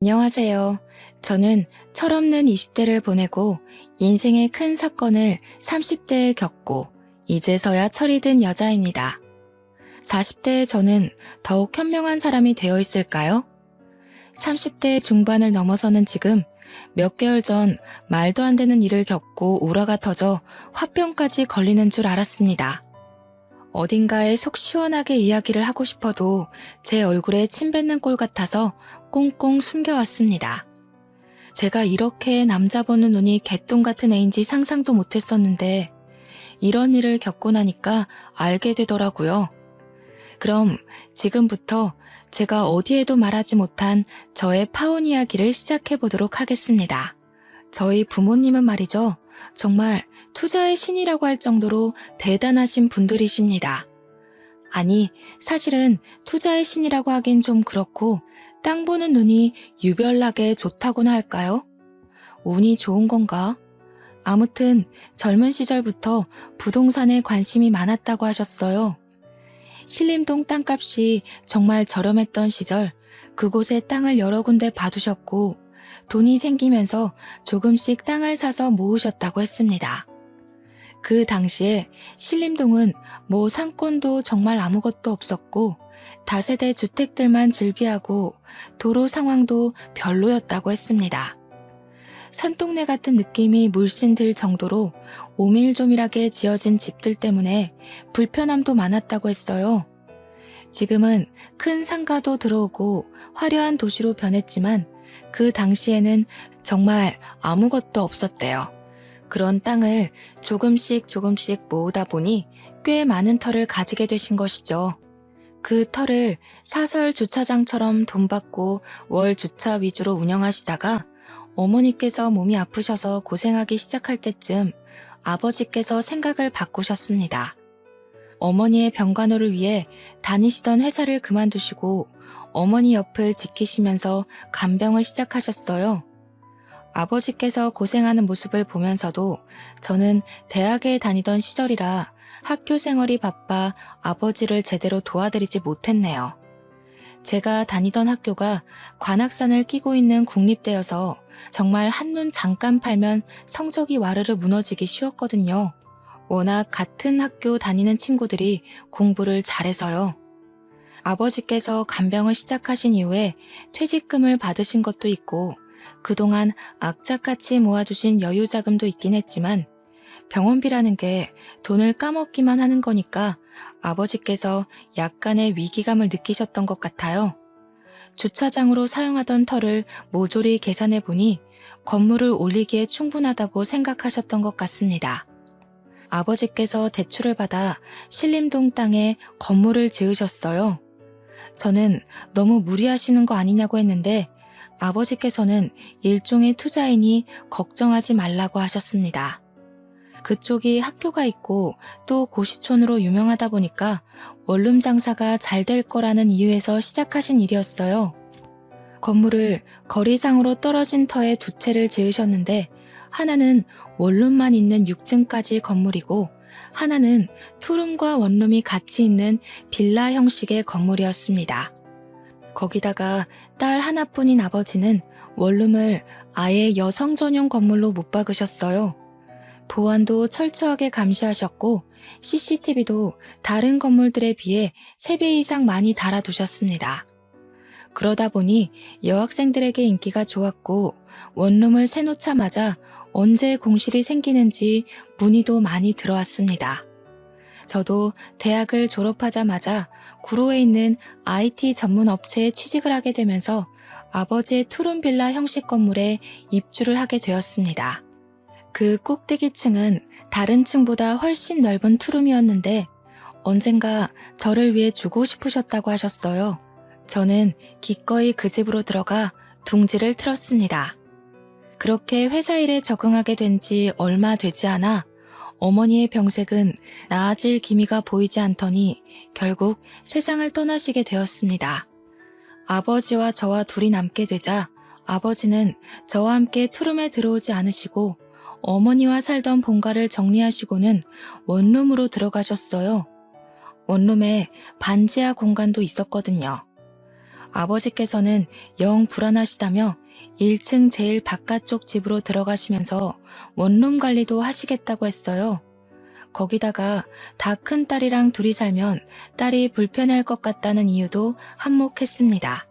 안녕하세요. 저는 철없는 20대를 보내고 인생의 큰 사건을 30대에 겪고 이제서야 철이 든 여자입니다. 40대의 저는 더욱 현명한 사람이 되어 있을까요? 30대 중반을 넘어서는 지금 몇 개월 전 말도 안 되는 일을 겪고 우라가 터져 화병까지 걸리는 줄 알았습니다. 어딘가에 속 시원하게 이야기를 하고 싶어도 제 얼굴에 침 뱉는 꼴 같아서 꽁꽁 숨겨왔습니다. 제가 이렇게 남자 보는 눈이 개똥 같은 애인지 상상도 못했었는데 이런 일을 겪고 나니까 알게 되더라고요. 그럼 지금부터 제가 어디에도 말하지 못한 저의 파혼 이야기를 시작해 보도록 하겠습니다. 저희 부모님은 말이죠. 정말 투자의 신이라고 할 정도로 대단하신 분들이십니다. 아니, 사실은 투자의 신이라고 하긴 좀 그렇고 땅 보는 눈이 유별나게 좋다고나 할까요? 운이 좋은 건가? 아무튼 젊은 시절부터 부동산에 관심이 많았다고 하셨어요. 신림동 땅값이 정말 저렴했던 시절 그곳에 땅을 여러 군데 봐두셨고 돈이 생기면서 조금씩 땅을 사서 모으셨다고 했습니다. 그 당시에 신림동은 뭐 상권도 정말 아무것도 없었고 다세대 주택들만 즐비하고 도로 상황도 별로였다고 했습니다. 산동네 같은 느낌이 물씬 들 정도로 오밀조밀하게 지어진 집들 때문에 불편함도 많았다고 했어요. 지금은 큰 상가도 들어오고 화려한 도시로 변했지만 그 당시에는 정말 아무것도 없었대요. 그런 땅을 조금씩 모으다 보니 꽤 많은 터를 가지게 되신 것이죠. 그 터를 사설 주차장처럼 돈 받고 월 주차 위주로 운영하시다가 어머니께서 몸이 아프셔서 고생하기 시작할 때쯤 아버지께서 생각을 바꾸셨습니다. 어머니의 병간호를 위해 다니시던 회사를 그만두시고 어머니 옆을 지키시면서 간병을 시작하셨어요. 아버지께서 고생하는 모습을 보면서도 저는 대학에 다니던 시절이라 학교 생활이 바빠 아버지를 제대로 도와드리지 못했네요. 제가 다니던 학교가 관악산을 끼고 있는 국립대여서 정말 한눈 잠깐 팔면 성적이 와르르 무너지기 쉬웠거든요. 워낙 같은 학교 다니는 친구들이 공부를 잘해서요. 아버지께서 간병을 시작하신 이후에 퇴직금을 받으신 것도 있고 그동안 악착같이 모아두신 여유자금도 있긴 했지만 병원비라는 게 돈을 까먹기만 하는 거니까 아버지께서 약간의 위기감을 느끼셨던 것 같아요. 주차장으로 사용하던 터를 모조리 계산해 보니 건물을 올리기에 충분하다고 생각하셨던 것 같습니다. 아버지께서 대출을 받아 신림동 땅에 건물을 지으셨어요. 저는 너무 무리하시는 거 아니냐고 했는데 아버지께서는 일종의 투자이니 걱정하지 말라고 하셨습니다. 그쪽이 학교가 있고 또 고시촌으로 유명하다 보니까 원룸 장사가 잘 될 거라는 이유에서 시작하신 일이었어요. 건물을 거리상으로 떨어진 터에 두 채를 지으셨는데 하나는 원룸만 있는 6층까지 건물이고 하나는 투룸과 원룸이 같이 있는 빌라 형식의 건물이었습니다. 거기다가 딸 하나뿐인 아버지는 원룸을 아예 여성 전용 건물로 못 박으셨어요. 보안도 철저하게 감시하셨고 CCTV도 다른 건물들에 비해 3배 이상 많이 달아두셨습니다. 그러다 보니 여학생들에게 인기가 좋았고 원룸을 새놓자마자 언제 공실이 생기는지 문의도 많이 들어왔습니다. 저도 대학을 졸업하자마자 구로에 있는 IT 전문 업체에 취직을 하게 되면서 아버지의 투룸 빌라 형식 건물에 입주를 하게 되었습니다. 그 꼭대기층은 다른 층보다 훨씬 넓은 투룸이었는데 언젠가 저를 위해 주고 싶으셨다고 하셨어요. 저는 기꺼이 그 집으로 들어가 둥지를 틀었습니다. 그렇게 회사 일에 적응하게 된 지 얼마 되지 않아 어머니의 병색은 나아질 기미가 보이지 않더니 결국 세상을 떠나시게 되었습니다. 아버지와 저와 둘이 남게 되자 아버지는 저와 함께 투룸에 들어오지 않으시고 어머니와 살던 본가를 정리하시고는 원룸으로 들어가셨어요. 원룸에 반지하 공간도 있었거든요. 아버지께서는 영 불안하시다며 1층 제일 바깥쪽 집으로 들어가시면서 원룸 관리도 하시겠다고 했어요. 거기다가 다 큰 딸이랑 둘이 살면 딸이 불편할 것 같다는 이유도 한몫했습니다.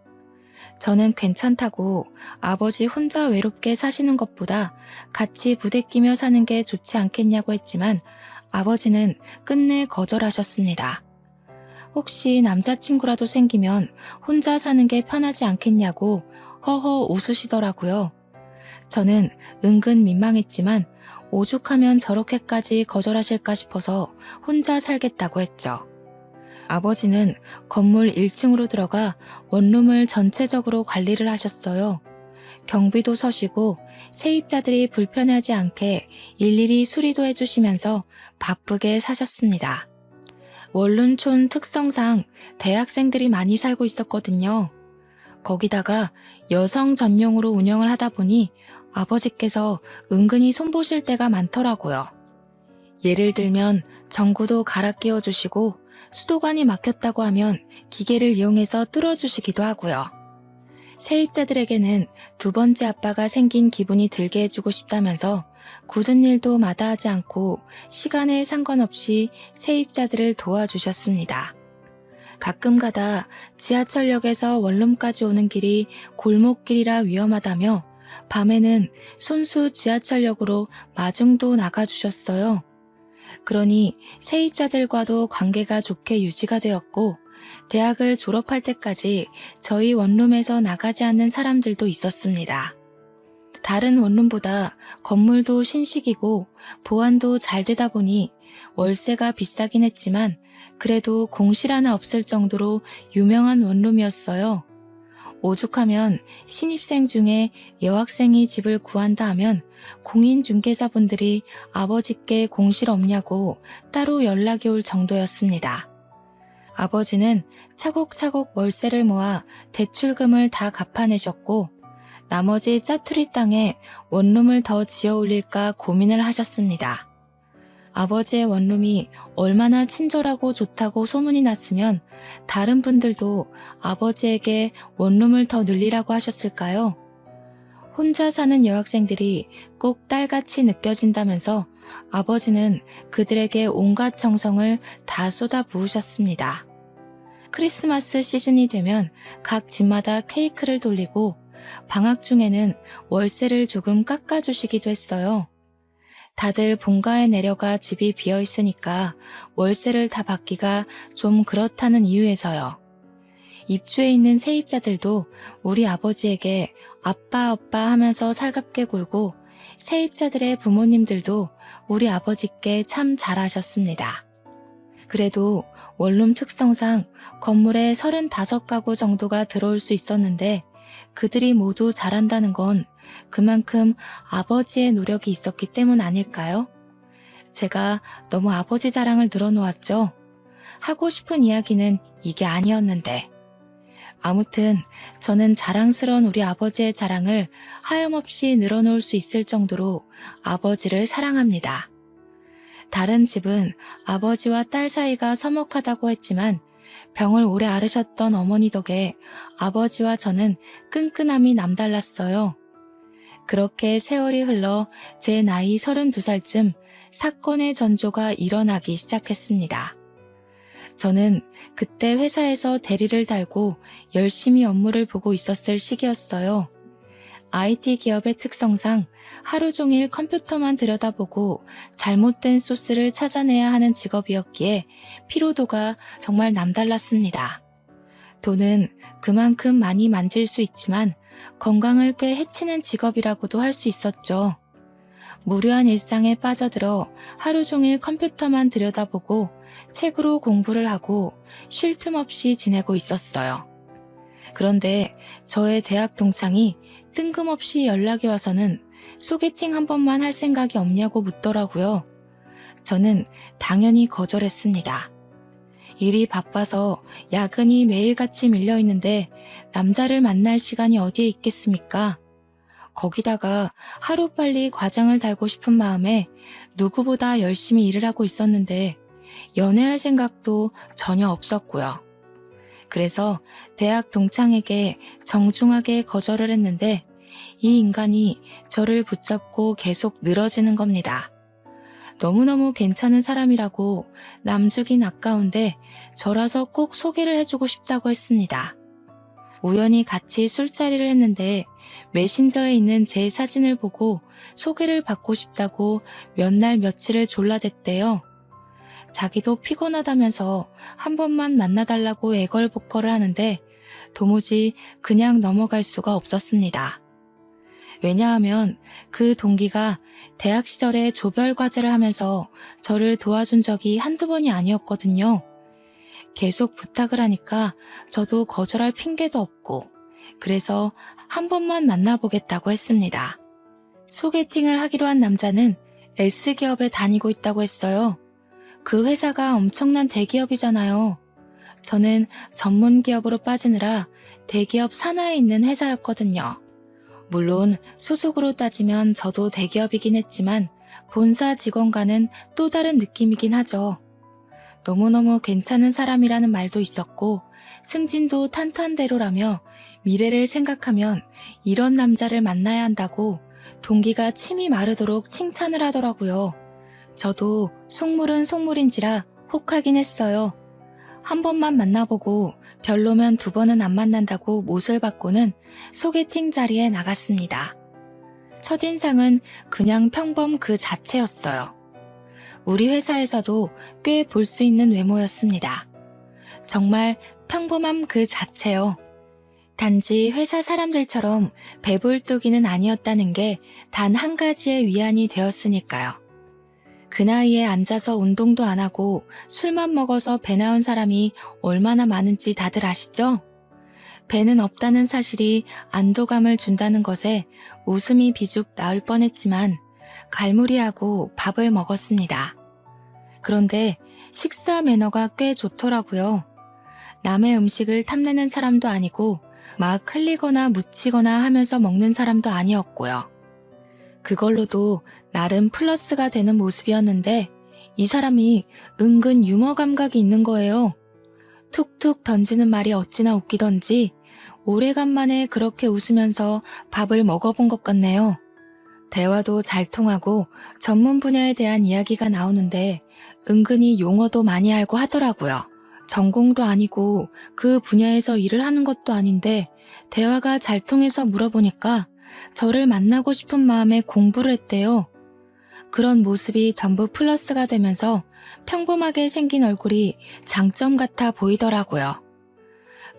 저는 괜찮다고 아버지 혼자 외롭게 사시는 것보다 같이 부대끼며 사는 게 좋지 않겠냐고 했지만 아버지는 끝내 거절하셨습니다. 혹시 남자친구라도 생기면 혼자 사는 게 편하지 않겠냐고 허허 웃으시더라고요. 저는 은근 민망했지만 오죽하면 저렇게까지 거절하실까 싶어서 혼자 살겠다고 했죠. 아버지는 건물 1층으로 들어가 원룸을 전체적으로 관리를 하셨어요. 경비도 서시고 세입자들이 불편하지 않게 일일이 수리도 해주시면서 바쁘게 사셨습니다. 원룸촌 특성상 대학생들이 많이 살고 있었거든요. 거기다가 여성 전용으로 운영을 하다 보니 아버지께서 은근히 손보실 때가 많더라고요. 예를 들면 전구도 갈아 끼워주시고 수도관이 막혔다고 하면 기계를 이용해서 뚫어주시기도 하고요. 세입자들에게는 두 번째 아빠가 생긴 기분이 들게 해주고 싶다면서 굳은 일도 마다하지 않고 시간에 상관없이 세입자들을 도와주셨습니다. 가끔가다 지하철역에서 원룸까지 오는 길이 골목길이라 위험하다며 밤에는 손수 지하철역으로 마중도 나가주셨어요. 그러니 세입자들과도 관계가 좋게 유지가 되었고 대학을 졸업할 때까지 저희 원룸에서 나가지 않는 사람들도 있었습니다. 다른 원룸보다 건물도 신식이고 보안도 잘 되다 보니 월세가 비싸긴 했지만 그래도 공실 하나 없을 정도로 유명한 원룸이었어요. 오죽하면 신입생 중에 여학생이 집을 구한다 하면 공인중개사분들이 아버지께 공실 없냐고 따로 연락이 올 정도였습니다. 아버지는 차곡차곡 월세를 모아 대출금을 다 갚아내셨고 나머지 짜투리 땅에 원룸을 더 지어 올릴까 고민을 하셨습니다. 아버지의 원룸이 얼마나 친절하고 좋다고 소문이 났으면 다른 분들도 아버지에게 원룸을 더 늘리라고 하셨을까요? 혼자 사는 여학생들이 꼭 딸같이 느껴진다면서 아버지는 그들에게 온갖 정성을 다 쏟아 부으셨습니다. 크리스마스 시즌이 되면 각 집마다 케이크를 돌리고 방학 중에는 월세를 조금 깎아주시기도 했어요. 다들 본가에 내려가 집이 비어 있으니까 월세를 다 받기가 좀 그렇다는 이유에서요. 입주해 있는 세입자들도 우리 아버지에게 아빠 오빠 하면서 살갑게 굴고 세입자들의 부모님들도 우리 아버지께 참 잘하셨습니다. 그래도 원룸 특성상 건물에 35가구 정도가 들어올 수 있었는데 그들이 모두 잘한다는 건 그만큼 아버지의 노력이 있었기 때문 아닐까요? 제가 너무 아버지 자랑을 늘어놓았죠. 하고 싶은 이야기는 이게 아니었는데. 아무튼 저는 자랑스러운 우리 아버지의 자랑을 하염없이 늘어놓을 수 있을 정도로 아버지를 사랑합니다. 다른 집은 아버지와 딸 사이가 서먹하다고 했지만 병을 오래 앓으셨던 어머니 덕에 아버지와 저는 끈끈함이 남달랐어요. 그렇게 세월이 흘러 제 나이 32살쯤 사건의 전조가 일어나기 시작했습니다. 저는 그때 회사에서 대리를 달고 열심히 업무를 보고 있었을 시기였어요. IT 기업의 특성상 하루 종일 컴퓨터만 들여다보고 잘못된 소스를 찾아내야 하는 직업이었기에 피로도가 정말 남달랐습니다. 돈은 그만큼 많이 만질 수 있지만 건강을 꽤 해치는 직업이라고도 할 수 있었죠. 무료한 일상에 빠져들어 하루 종일 컴퓨터만 들여다보고 책으로 공부를 하고 쉴 틈 없이 지내고 있었어요. 그런데 저의 대학 동창이 뜬금없이 연락이 와서는 소개팅 한 번만 할 생각이 없냐고 묻더라고요. 저는 당연히 거절했습니다. 일이 바빠서 야근이 매일같이 밀려있는데 남자를 만날 시간이 어디에 있겠습니까? 거기다가 하루빨리 과장을 달고 싶은 마음에 누구보다 열심히 일을 하고 있었는데 연애할 생각도 전혀 없었고요. 그래서 대학 동창에게 정중하게 거절을 했는데 이 인간이 저를 붙잡고 계속 늘어지는 겁니다. 너무너무 괜찮은 사람이라고 남주긴 아까운데 저라서 꼭 소개를 해주고 싶다고 했습니다. 우연히 같이 술자리를 했는데 메신저에 있는 제 사진을 보고 소개를 받고 싶다고 몇 날 며칠을 졸라댔대요. 자기도 피곤하다면서 한 번만 만나달라고 애걸복걸을 하는데 도무지 그냥 넘어갈 수가 없었습니다. 왜냐하면 그 동기가 대학 시절에 조별 과제를 하면서 저를 도와준 적이 한두 번이 아니었거든요. 계속 부탁을 하니까 저도 거절할 핑계도 없고 그래서 한 번만 만나보겠다고 했습니다. 소개팅을 하기로 한 남자는 S기업에 다니고 있다고 했어요. 그 회사가 엄청난 대기업이잖아요. 저는 전문 기업으로 빠지느라 대기업 산하에 있는 회사였거든요. 물론 소속으로 따지면 저도 대기업이긴 했지만 본사 직원과는 또 다른 느낌이긴 하죠. 너무너무 괜찮은 사람이라는 말도 있었고 승진도 탄탄대로라며 미래를 생각하면 이런 남자를 만나야 한다고 동기가 침이 마르도록 칭찬을 하더라고요. 저도 속물은 속물인지라 혹하긴 했어요. 한 번만 만나보고 별로면 두 번은 안 만난다고 못을 받고는 소개팅 자리에 나갔습니다. 첫인상은 그냥 평범 그 자체였어요. 우리 회사에서도 꽤 볼 수 있는 외모였습니다. 정말 평범함 그 자체요. 단지 회사 사람들처럼 배불뚝이는 아니었다는 게 단 한 가지의 위안이 되었으니까요. 그 나이에 앉아서 운동도 안 하고 술만 먹어서 배 나온 사람이 얼마나 많은지 다들 아시죠? 배는 없다는 사실이 안도감을 준다는 것에 웃음이 비죽 나올 뻔했지만 갈무리하고 밥을 먹었습니다. 그런데 식사 매너가 꽤 좋더라고요. 남의 음식을 탐내는 사람도 아니고 막 흘리거나 묻히거나 하면서 먹는 사람도 아니었고요. 그걸로도 나름 플러스가 되는 모습이었는데 이 사람이 은근 유머 감각이 있는 거예요. 툭툭 던지는 말이 어찌나 웃기던지 오래간만에 그렇게 웃으면서 밥을 먹어본 것 같네요. 대화도 잘 통하고 전문 분야에 대한 이야기가 나오는데 은근히 용어도 많이 알고 하더라고요. 전공도 아니고 그 분야에서 일을 하는 것도 아닌데 대화가 잘 통해서 물어보니까 저를 만나고 싶은 마음에 공부를 했대요. 그런 모습이 전부 플러스가 되면서 평범하게 생긴 얼굴이 장점 같아 보이더라고요.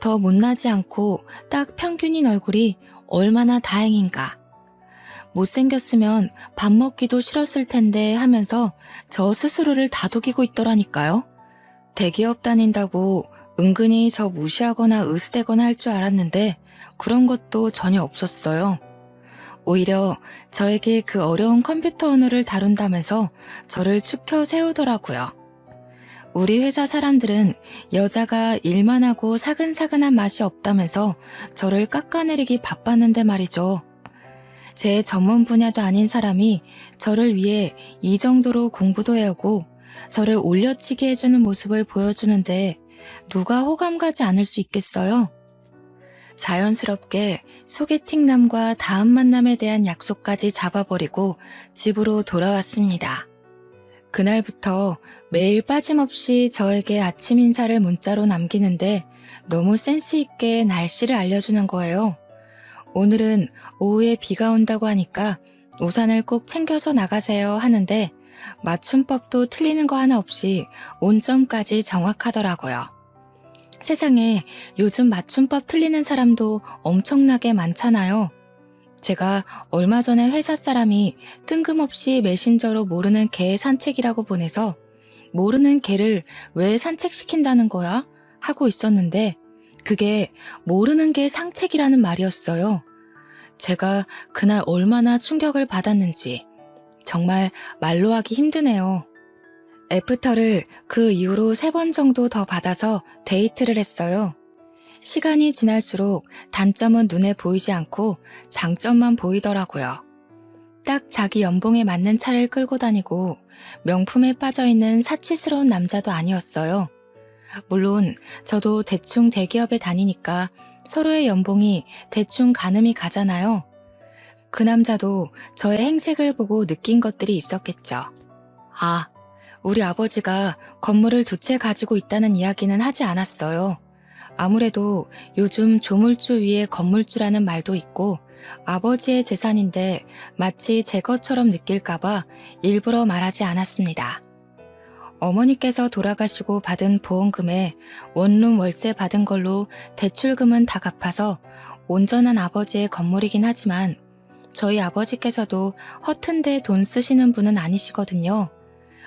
더 못나지 않고 딱 평균인 얼굴이 얼마나 다행인가. 못생겼으면 밥 먹기도 싫었을 텐데 하면서 저 스스로를 다독이고 있더라니까요. 대기업 다닌다고 은근히 저 무시하거나 으스대거나 할 줄 알았는데 그런 것도 전혀 없었어요. 오히려 저에게 그 어려운 컴퓨터 언어를 다룬다면서 저를 축혀 세우더라고요. 우리 회사 사람들은 여자가 일만 하고 사근사근한 맛이 없다면서 저를 깎아내리기 바빴는데 말이죠. 제 전문 분야도 아닌 사람이 저를 위해 이 정도로 공부도 해오고 저를 올려치게 해주는 모습을 보여주는데 누가 호감 가지 않을 수 있겠어요? 자연스럽게 소개팅남과 다음 만남에 대한 약속까지 잡아버리고 집으로 돌아왔습니다. 그날부터 매일 빠짐없이 저에게 아침 인사를 문자로 남기는데 너무 센스 있게 날씨를 알려주는 거예요. 오늘은 오후에 비가 온다고 하니까 우산을 꼭 챙겨서 나가세요 하는데 맞춤법도 틀리는 거 하나 없이 온점까지 정확하더라고요. 세상에 요즘 맞춤법 틀리는 사람도 엄청나게 많잖아요. 제가 얼마 전에 회사 사람이 뜬금없이 메신저로 모르는 개 산책이라고 보내서 모르는 개를 왜 산책시킨다는 거야? 하고 있었는데 그게 모르는 개 상책이라는 말이었어요. 제가 그날 얼마나 충격을 받았는지 정말 말로 하기 힘드네요. 애프터를 그 이후로 3번 정도 더 받아서 데이트를 했어요. 시간이 지날수록 단점은 눈에 보이지 않고 장점만 보이더라고요. 딱 자기 연봉에 맞는 차를 끌고 다니고 명품에 빠져있는 사치스러운 남자도 아니었어요. 물론 저도 대충 대기업에 다니니까 서로의 연봉이 대충 가늠이 가잖아요. 그 남자도 저의 행색을 보고 느낀 것들이 있었겠죠. 아, 우리 아버지가 건물을 두 채 가지고 있다는 이야기는 하지 않았어요. 아무래도 요즘 조물주 위에 건물주라는 말도 있고 아버지의 재산인데 마치 제 것처럼 느낄까봐 일부러 말하지 않았습니다. 어머니께서 돌아가시고 받은 보험금에 원룸 월세 받은 걸로 대출금은 다 갚아서 온전한 아버지의 건물이긴 하지만 저희 아버지께서도 허튼데 돈 쓰시는 분은 아니시거든요.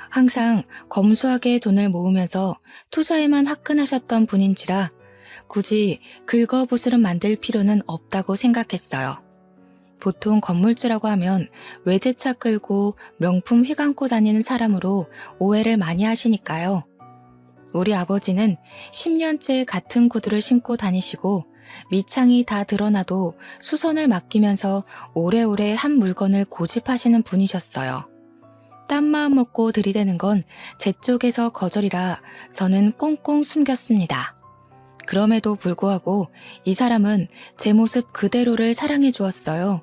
항상 검소하게 돈을 모으면서 투자에만 화끈하셨던 분인지라 굳이 긁어부스름 만들 필요는 없다고 생각했어요. 보통 건물주라고 하면 외제차 끌고 명품 휘감고 다니는 사람으로 오해를 많이 하시니까요. 우리 아버지는 10년째 같은 구두를 신고 다니시고 밑창이 다 드러나도 수선을 맡기면서 오래오래 한 물건을 고집하시는 분이셨어요. 딴 마음 먹고 들이대는 건 제 쪽에서 거절이라 저는 꽁꽁 숨겼습니다. 그럼에도 불구하고 이 사람은 제 모습 그대로를 사랑해 주었어요.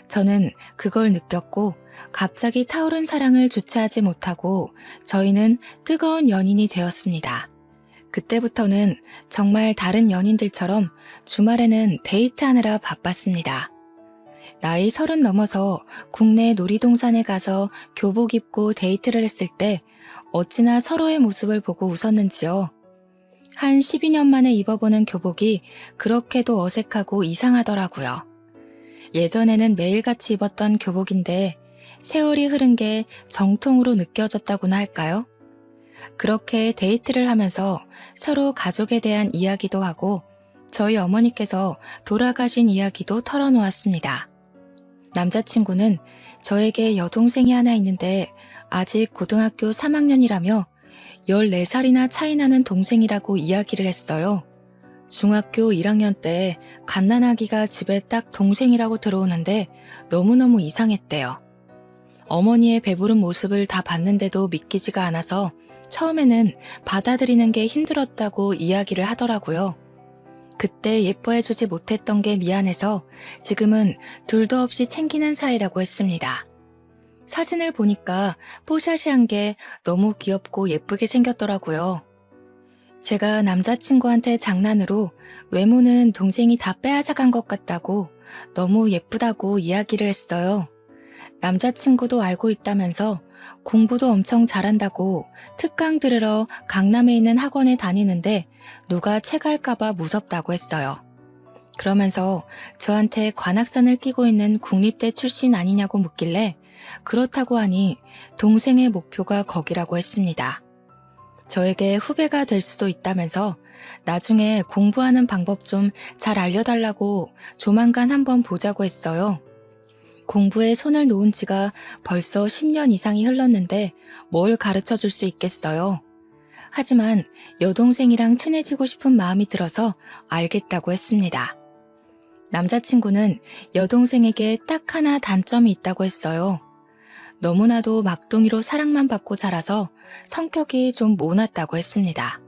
저는 그걸 느꼈고 갑자기 타오른 사랑을 주체하지 못하고 저희는 뜨거운 연인이 되었습니다. 그때부터는 정말 다른 연인들처럼 주말에는 데이트하느라 바빴습니다. 나이 30 넘어서 국내 놀이동산에 가서 교복 입고 데이트를 했을 때 어찌나 서로의 모습을 보고 웃었는지요. 한 12년 만에 입어보는 교복이 그렇게도 어색하고 이상하더라고요. 예전에는 매일같이 입었던 교복인데 세월이 흐른 게 정통으로 느껴졌다고나 할까요? 그렇게 데이트를 하면서 서로 가족에 대한 이야기도 하고 저희 어머니께서 돌아가신 이야기도 털어놓았습니다. 남자친구는 저에게 여동생이 하나 있는데 아직 고등학교 3학년이라며 14살이나 차이 나는 동생이라고 이야기를 했어요. 중학교 1학년 때 갓난아기가 집에 딱 동생이라고 들어오는데 너무너무 이상했대요. 어머니의 배부른 모습을 다 봤는데도 믿기지가 않아서 처음에는 받아들이는 게 힘들었다고 이야기를 하더라고요. 그때 예뻐해주지 못했던 게 미안해서 지금은 둘도 없이 챙기는 사이라고 했습니다. 사진을 보니까 뽀샤시한 게 너무 귀엽고 예쁘게 생겼더라고요. 제가 남자친구한테 장난으로 외모는 동생이 다 빼앗아간 것 같다고 너무 예쁘다고 이야기를 했어요. 남자친구도 알고 있다면서 공부도 엄청 잘한다고 특강 들으러 강남에 있는 학원에 다니는데 누가 체갈까봐 무섭다고 했어요. 그러면서 저한테 관악산을 끼고 있는 국립대 출신 아니냐고 묻길래 그렇다고 하니 동생의 목표가 거기라고 했습니다. 저에게 후배가 될 수도 있다면서 나중에 공부하는 방법 좀 잘 알려달라고 조만간 한번 보자고 했어요. 공부에 손을 놓은 지가 벌써 10년 이상이 흘렀는데 뭘 가르쳐 줄 수 있겠어요. 하지만 여동생이랑 친해지고 싶은 마음이 들어서 알겠다고 했습니다. 남자친구는 여동생에게 딱 하나 단점이 있다고 했어요. 너무나도 막둥이로 사랑만 받고 자라서 성격이 좀 모났다고 했습니다.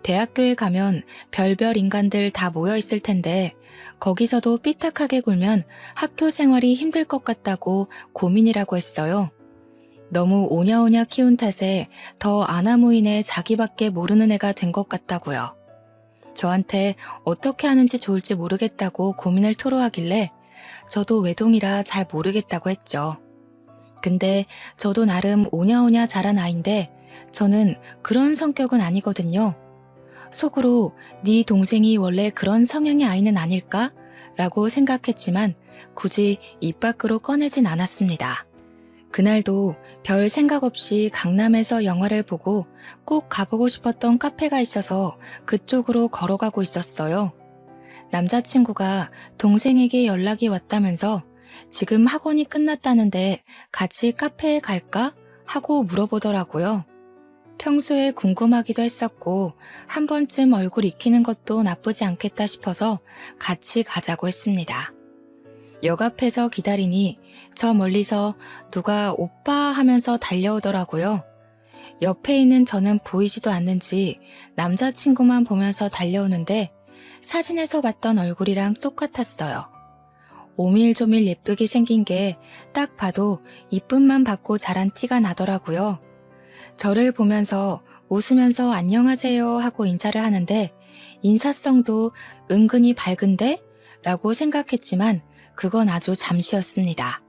대학교에 가면 별별 인간들 다 모여 있을 텐데 거기서도 삐딱하게 굴면 학교 생활이 힘들 것 같다고 고민이라고 했어요. 너무 오냐오냐 키운 탓에 더 아나무인의 자기밖에 모르는 애가 된 것 같다고요. 저한테 어떻게 하는지 좋을지 모르겠다고 고민을 토로하길래 저도 외동이라 잘 모르겠다고 했죠. 근데 저도 나름 오냐오냐 자란 아인데 저는 그런 성격은 아니거든요. 속으로 네 동생이 원래 그런 성향의 아이는 아닐까? 라고 생각했지만 굳이 입 밖으로 꺼내진 않았습니다. 그날도 별 생각 없이 강남에서 영화를 보고 꼭 가보고 싶었던 카페가 있어서 그쪽으로 걸어가고 있었어요. 남자친구가 동생에게 연락이 왔다면서 지금 학원이 끝났다는데 같이 카페에 갈까? 하고 물어보더라고요. 평소에 궁금하기도 했었고 한 번쯤 얼굴 익히는 것도 나쁘지 않겠다 싶어서 같이 가자고 했습니다. 역 앞에서 기다리니 저 멀리서 누가 오빠 하면서 달려오더라고요. 옆에 있는 저는 보이지도 않는지 남자친구만 보면서 달려오는데 사진에서 봤던 얼굴이랑 똑같았어요. 오밀조밀 예쁘게 생긴 게 딱 봐도 이쁨만 받고 자란 티가 나더라고요. 저를 보면서 웃으면서 안녕하세요 하고 인사를 하는데 인사성도 은근히 밝은데? 라고 생각했지만 그건 아주 잠시였습니다.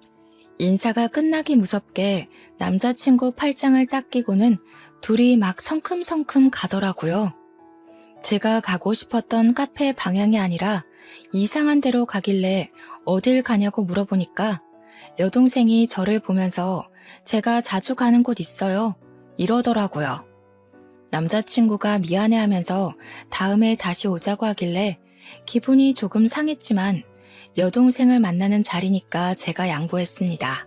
인사가 끝나기 무섭게 남자친구 팔짱을 딱 끼고는 둘이 막 성큼성큼 가더라고요. 제가 가고 싶었던 카페 방향이 아니라 이상한 데로 가길래 어딜 가냐고 물어보니까 여동생이 저를 보면서 제가 자주 가는 곳 있어요. 이러더라고요. 남자친구가 미안해하면서 다음에 다시 오자고 하길래 기분이 조금 상했지만 여동생을 만나는 자리니까 제가 양보했습니다.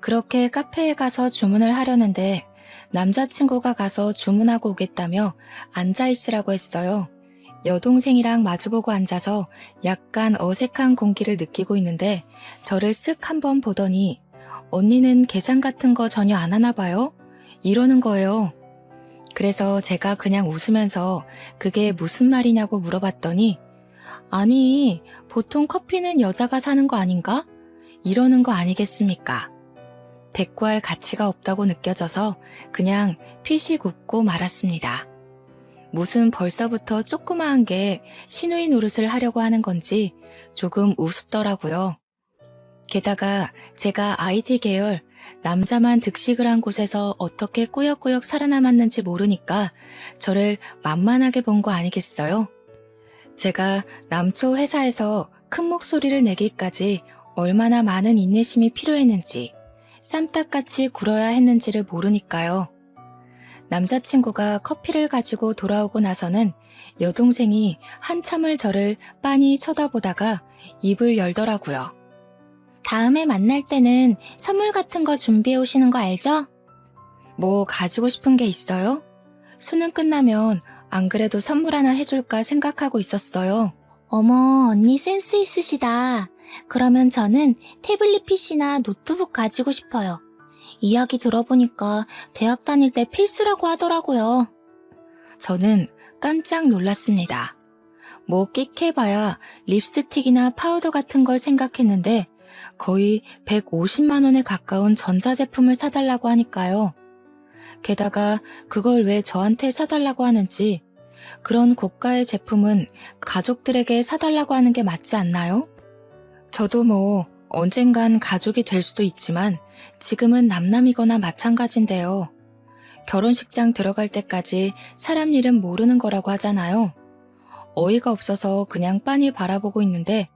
그렇게 카페에 가서 주문을 하려는데 남자친구가 가서 주문하고 오겠다며 앉아있으라고 했어요. 여동생이랑 마주보고 앉아서 약간 어색한 공기를 느끼고 있는데 저를 쓱 한번 보더니 언니는 계산 같은 거 전혀 안 하나 봐요? 이러는 거예요. 그래서 제가 그냥 웃으면서 그게 무슨 말이냐고 물어봤더니 아니, 보통 커피는 여자가 사는 거 아닌가? 이러는 거 아니겠습니까? 대꾸할 가치가 없다고 느껴져서 그냥 피식 웃고 말았습니다. 무슨 벌써부터 조그마한 게 시누이 노릇을 하려고 하는 건지 조금 우습더라고요. 게다가 제가 IT 계열 남자만 득식을 한 곳에서 어떻게 꾸역꾸역 살아남았는지 모르니까 저를 만만하게 본 거 아니겠어요? 제가 남초 회사에서 큰 목소리를 내기까지 얼마나 많은 인내심이 필요했는지 쌈딱같이 굴어야 했는지를 모르니까요. 남자친구가 커피를 가지고 돌아오고 나서는 여동생이 한참을 저를 빤히 쳐다보다가 입을 열더라고요. 다음에 만날 때는 선물 같은 거 준비해 오시는 거 알죠? 뭐 가지고 싶은 게 있어요? 수능 끝나면 안 그래도 선물 하나 해줄까 생각하고 있었어요. 어머, 언니 센스 있으시다. 그러면 저는 태블릿 PC나 노트북 가지고 싶어요. 이야기 들어보니까 대학 다닐 때 필수라고 하더라고요. 저는 깜짝 놀랐습니다. 뭐 끽해봐야 립스틱이나 파우더 같은 걸 생각했는데 거의 150만 원에 가까운 전자제품을 사달라고 하니까요. 게다가 그걸 왜 저한테 사달라고 하는지 그런 고가의 제품은 가족들에게 사달라고 하는 게 맞지 않나요? 저도 뭐 언젠간 가족이 될 수도 있지만 지금은 남남이거나 마찬가지인데요. 결혼식장 들어갈 때까지 사람 일은 모르는 거라고 하잖아요. 어이가 없어서 그냥 빤히 바라보고 있는데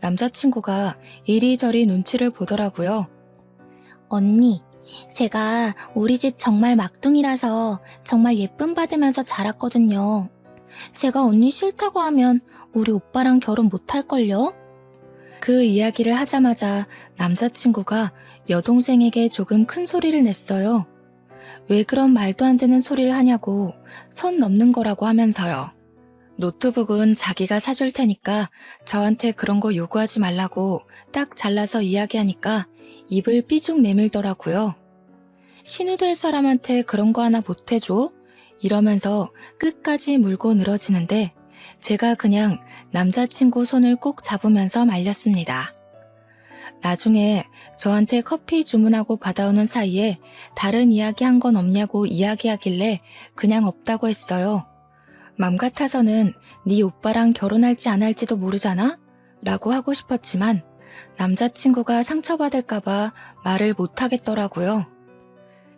남자친구가 이리저리 눈치를 보더라고요. 언니, 제가 우리 집 정말 막둥이라서 정말 예쁨 받으면서 자랐거든요. 제가 언니 싫다고 하면 우리 오빠랑 결혼 못할걸요? 그 이야기를 하자마자 남자친구가 여동생에게 조금 큰 소리를 냈어요. 왜 그런 말도 안 되는 소리를 하냐고 선 넘는 거라고 하면서요. 노트북은 자기가 사줄 테니까 저한테 그런 거 요구하지 말라고 딱 잘라서 이야기하니까 입을 삐죽 내밀더라고요. 신우 될 사람한테 그런 거 하나 못 해줘? 이러면서 끝까지 물고 늘어지는데 제가 그냥 남자친구 손을 꼭 잡으면서 말렸습니다. 나중에 저한테 커피 주문하고 받아오는 사이에 다른 이야기 한 건 없냐고 이야기하길래 그냥 없다고 했어요. 맘 같아서는 네 오빠랑 결혼할지 안 할지도 모르잖아? 라고 하고 싶었지만 남자친구가 상처받을까봐 말을 못하겠더라고요.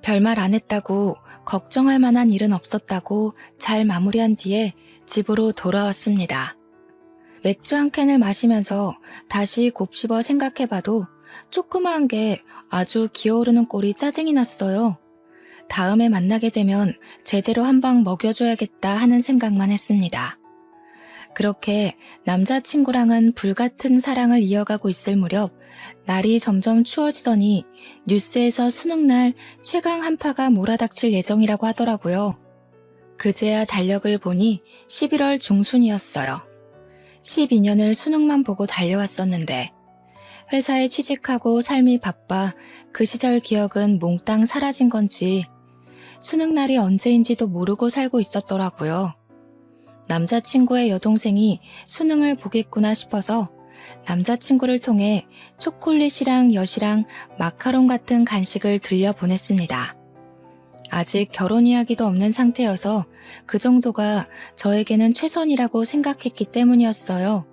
별말 안 했다고 걱정할 만한 일은 없었다고 잘 마무리한 뒤에 집으로 돌아왔습니다. 맥주 한 캔을 마시면서 다시 곱씹어 생각해봐도 조그마한 게 아주 기어오르는 꼴이 짜증이 났어요. 다음에 만나게 되면 제대로 한 방 먹여줘야겠다 하는 생각만 했습니다. 그렇게 남자친구랑은 불같은 사랑을 이어가고 있을 무렵 날이 점점 추워지더니 뉴스에서 수능날 최강 한파가 몰아닥칠 예정이라고 하더라고요. 그제야 달력을 보니 11월 중순이었어요. 12년을 수능만 보고 달려왔었는데 회사에 취직하고 삶이 바빠 그 시절 기억은 몽땅 사라진 건지 수능날이 언제인지도 모르고 살고 있었더라고요. 남자친구의 여동생이 수능을 보겠구나 싶어서 남자친구를 통해 초콜릿이랑 엿이랑 마카롱 같은 간식을 들려 보냈습니다. 아직 결혼 이야기도 없는 상태여서 그 정도가 저에게는 최선이라고 생각했기 때문이었어요.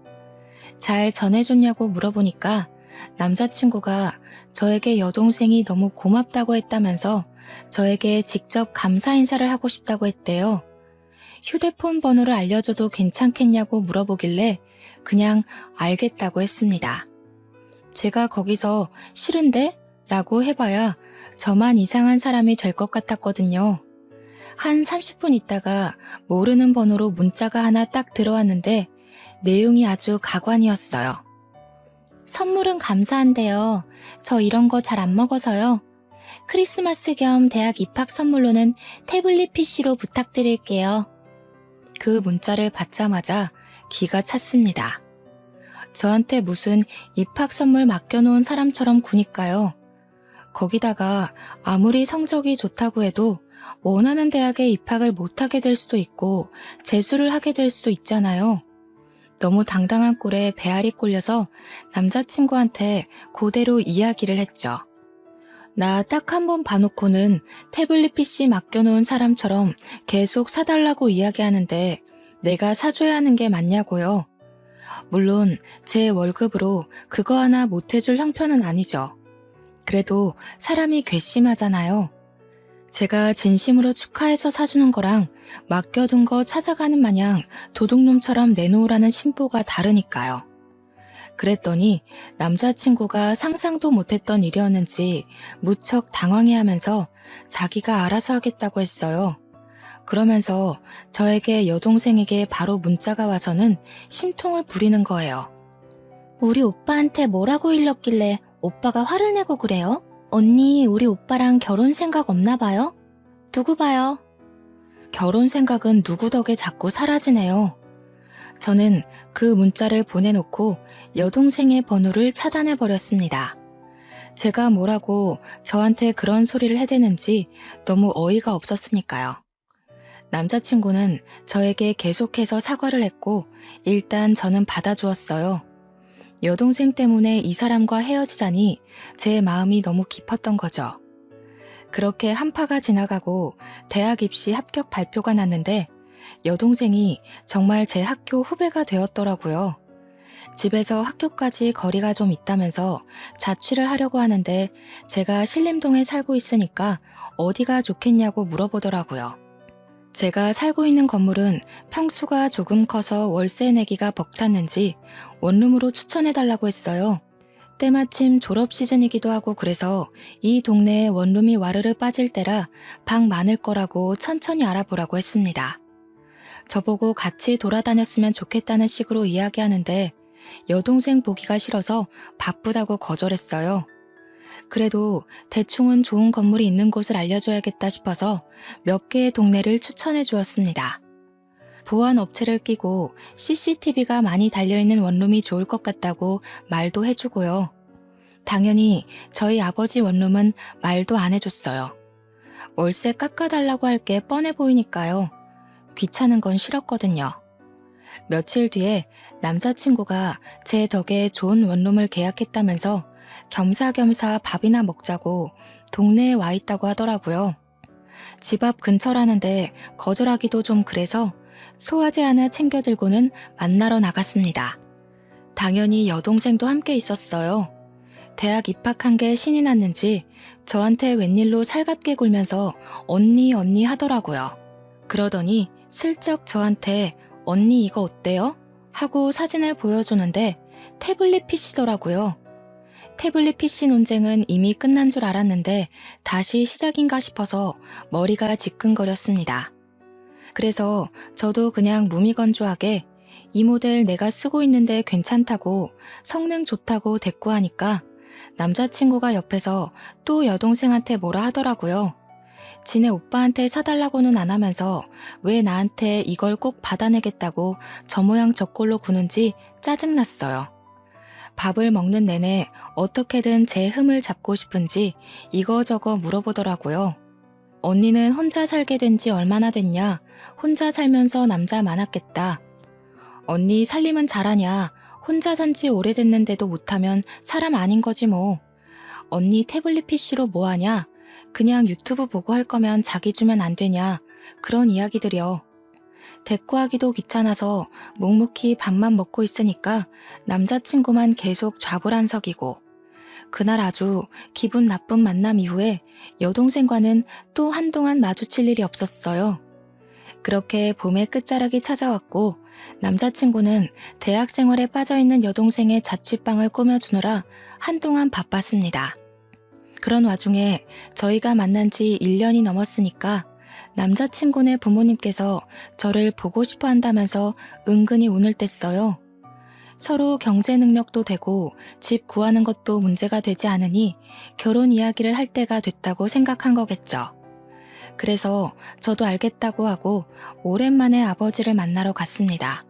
잘 전해줬냐고 물어보니까 남자친구가 저에게 여동생이 너무 고맙다고 했다면서 저에게 직접 감사 인사를 하고 싶다고 했대요. 휴대폰 번호를 알려줘도 괜찮겠냐고 물어보길래 그냥 알겠다고 했습니다. 제가 거기서 싫은데? 라고 해봐야 저만 이상한 사람이 될 것 같았거든요. 한 30분 있다가 모르는 번호로 문자가 하나 딱 들어왔는데 내용이 아주 가관이었어요. 선물은 감사한데요. 저 이런 거 잘 안 먹어서요. 크리스마스 겸 대학 입학 선물로는 태블릿 PC로 부탁드릴게요. 그 문자를 받자마자 기가 찼습니다. 저한테 무슨 입학 선물 맡겨놓은 사람처럼 구니까요. 거기다가 아무리 성적이 좋다고 해도 원하는 대학에 입학을 못하게 될 수도 있고 재수를 하게 될 수도 있잖아요. 너무 당당한 꼴에 배알이 꼴려서 남자친구한테 그대로 이야기를 했죠. 나 딱 한 번 봐놓고는 태블릿 PC 맡겨놓은 사람처럼 계속 사달라고 이야기하는데 내가 사줘야 하는 게 맞냐고요. 물론 제 월급으로 그거 하나 못해줄 형편은 아니죠. 그래도 사람이 괘씸하잖아요. 제가 진심으로 축하해서 사주는 거랑 맡겨둔 거 찾아가는 마냥 도둑놈처럼 내놓으라는 심보가 다르니까요. 그랬더니 남자친구가 상상도 못했던 일이었는지 무척 당황해하면서 자기가 알아서 하겠다고 했어요. 그러면서 저에게 여동생에게 바로 문자가 와서는 심통을 부리는 거예요. 우리 오빠한테 뭐라고 일렀길래 오빠가 화를 내고 그래요? 언니, 우리 오빠랑 결혼 생각 없나 봐요? 두고 봐요. 결혼 생각은 누구 덕에 자꾸 사라지네요. 저는 그 문자를 보내놓고 여동생의 번호를 차단해버렸습니다. 제가 뭐라고 저한테 그런 소리를 해대는지 너무 어이가 없었으니까요. 남자친구는 저에게 계속해서 사과를 했고 일단 저는 받아주었어요. 여동생 때문에 이 사람과 헤어지자니 제 마음이 너무 깊었던 거죠. 그렇게 한파가 지나가고 대학 입시 합격 발표가 났는데 여동생이 정말 제 학교 후배가 되었더라고요. 집에서 학교까지 거리가 좀 있다면서 자취를 하려고 하는데 제가 신림동에 살고 있으니까 어디가 좋겠냐고 물어보더라고요. 제가 살고 있는 건물은 평수가 조금 커서 월세 내기가 벅찼는지 원룸으로 추천해달라고 했어요. 때마침 졸업 시즌이기도 하고 그래서 이 동네에 원룸이 와르르 빠질 때라 방 많을 거라고 천천히 알아보라고 했습니다. 저보고 같이 돌아다녔으면 좋겠다는 식으로 이야기하는데 여동생 보기가 싫어서 바쁘다고 거절했어요. 그래도 대충은 좋은 건물이 있는 곳을 알려줘야겠다 싶어서 몇 개의 동네를 추천해 주었습니다. 보안 업체를 끼고 CCTV가 많이 달려있는 원룸이 좋을 것 같다고 말도 해주고요. 당연히 저희 아버지 원룸은 말도 안 해줬어요. 월세 깎아달라고 할 게 뻔해 보이니까요. 귀찮은 건 싫었거든요. 며칠 뒤에 남자친구가 제 덕에 좋은 원룸을 계약했다면서 겸사겸사 밥이나 먹자고 동네에 와 있다고 하더라고요. 집 앞 근처라는데 거절하기도 좀 그래서 소화제 하나 챙겨 들고는 만나러 나갔습니다. 당연히 여동생도 함께 있었어요. 대학 입학한 게 신이 났는지 저한테 웬일로 살갑게 굴면서 언니 언니 하더라고요. 그러더니 슬쩍 저한테 언니 이거 어때요? 하고 사진을 보여주는데 태블릿 PC더라고요. 태블릿 PC 논쟁은 이미 끝난 줄 알았는데 다시 시작인가 싶어서 머리가 지끈거렸습니다. 그래서 저도 그냥 무미건조하게 이 모델 내가 쓰고 있는데 괜찮다고 성능 좋다고 대꾸하니까 남자친구가 옆에서 또 여동생한테 뭐라 하더라고요. 지네 오빠한테 사달라고는 안 하면서 왜 나한테 이걸 꼭 받아내겠다고 저 모양 저 꼴로 구는지 짜증났어요. 밥을 먹는 내내 어떻게든 제 흠을 잡고 싶은지 이거저거 물어보더라고요. 언니는 혼자 살게 된 지 얼마나 됐냐? 혼자 살면서 남자 많았겠다. 언니 살림은 잘하냐? 혼자 산지 오래됐는데도 못하면 사람 아닌 거지 뭐. 언니 태블릿 PC로 뭐 하냐? 그냥 유튜브 보고 할 거면 자기 주면 안 되냐? 그런 이야기들이요. 대꾸하기도 귀찮아서 묵묵히 밥만 먹고 있으니까 남자친구만 계속 좌불안석이고, 그날 아주 기분 나쁜 만남 이후에 여동생과는 또 한동안 마주칠 일이 없었어요. 그렇게 봄의 끝자락이 찾아왔고 남자친구는 대학 생활에 빠져있는 여동생의 자취방을 꾸며주느라 한동안 바빴습니다. 그런 와중에 저희가 만난 지 1년이 넘었으니까 남자친구네 부모님께서 저를 보고 싶어 한다면서 은근히 운을 뗐어요. 서로 경제 능력도 되고 집 구하는 것도 문제가 되지 않으니 결혼 이야기를 할 때가 됐다고 생각한 거겠죠. 그래서 저도 알겠다고 하고 오랜만에 아버지를 만나러 갔습니다.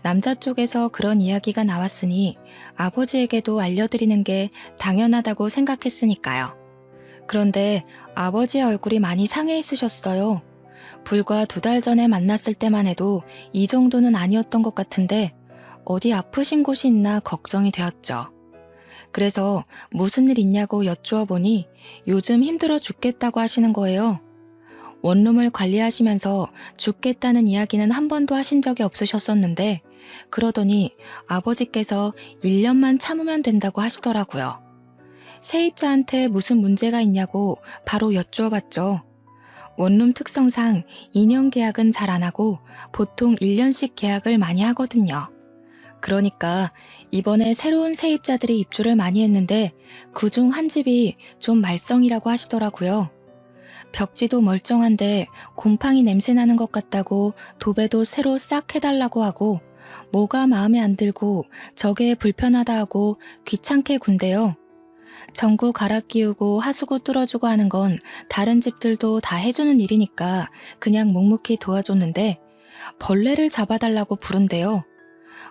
남자 쪽에서 그런 이야기가 나왔으니 아버지에게도 알려드리는 게 당연하다고 생각했으니까요. 그런데 아버지의 얼굴이 많이 상해 있으셨어요. 불과 2달 전에 만났을 때만 해도 이 정도는 아니었던 것 같은데 어디 아프신 곳이 있나 걱정이 되었죠. 그래서 무슨 일 있냐고 여쭈어 보니 요즘 힘들어 죽겠다고 하시는 거예요. 원룸을 관리하시면서 죽겠다는 이야기는 한 번도 하신 적이 없으셨었는데 그러더니 아버지께서 1년만 참으면 된다고 하시더라고요. 세입자한테 무슨 문제가 있냐고 바로 여쭈어봤죠. 원룸 특성상 2년 계약은 잘 안 하고 보통 1년씩 계약을 많이 하거든요. 그러니까 이번에 새로운 세입자들이 입주를 많이 했는데 그중 한 집이 좀 말썽이라고 하시더라고요. 벽지도 멀쩡한데 곰팡이 냄새 나는 것 같다고 도배도 새로 싹 해달라고 하고 뭐가 마음에 안 들고 저게 불편하다 하고 귀찮게 군대요. 전구 갈아 끼우고 하수구 뚫어주고 하는 건 다른 집들도 다 해주는 일이니까 그냥 묵묵히 도와줬는데 벌레를 잡아달라고 부른대요.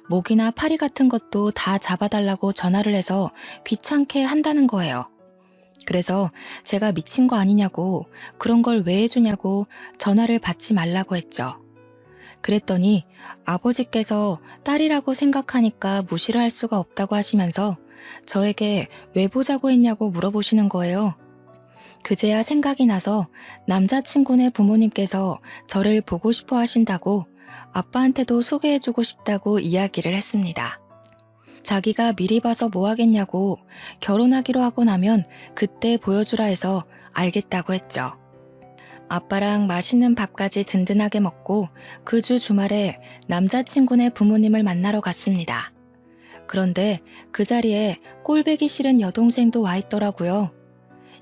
모기나 파리 같은 것도 다 잡아달라고 전화를 해서 귀찮게 한다는 거예요. 그래서 제가 미친 거 아니냐고 그런 걸 왜 해주냐고 전화를 받지 말라고 했죠. 그랬더니 아버지께서 딸이라고 생각하니까 무시를 할 수가 없다고 하시면서 저에게 왜 보자고 했냐고 물어보시는 거예요. 그제야 생각이 나서 남자친구네 부모님께서 저를 보고 싶어 하신다고 아빠한테도 소개해주고 싶다고 이야기를 했습니다. 자기가 미리 봐서 뭐 하겠냐고 결혼하기로 하고 나면 그때 보여주라 해서 알겠다고 했죠. 아빠랑 맛있는 밥까지 든든하게 먹고 그 주 주말에 남자친구네 부모님을 만나러 갔습니다. 그런데 그 자리에 꼴보기 싫은 여동생도 와 있더라고요.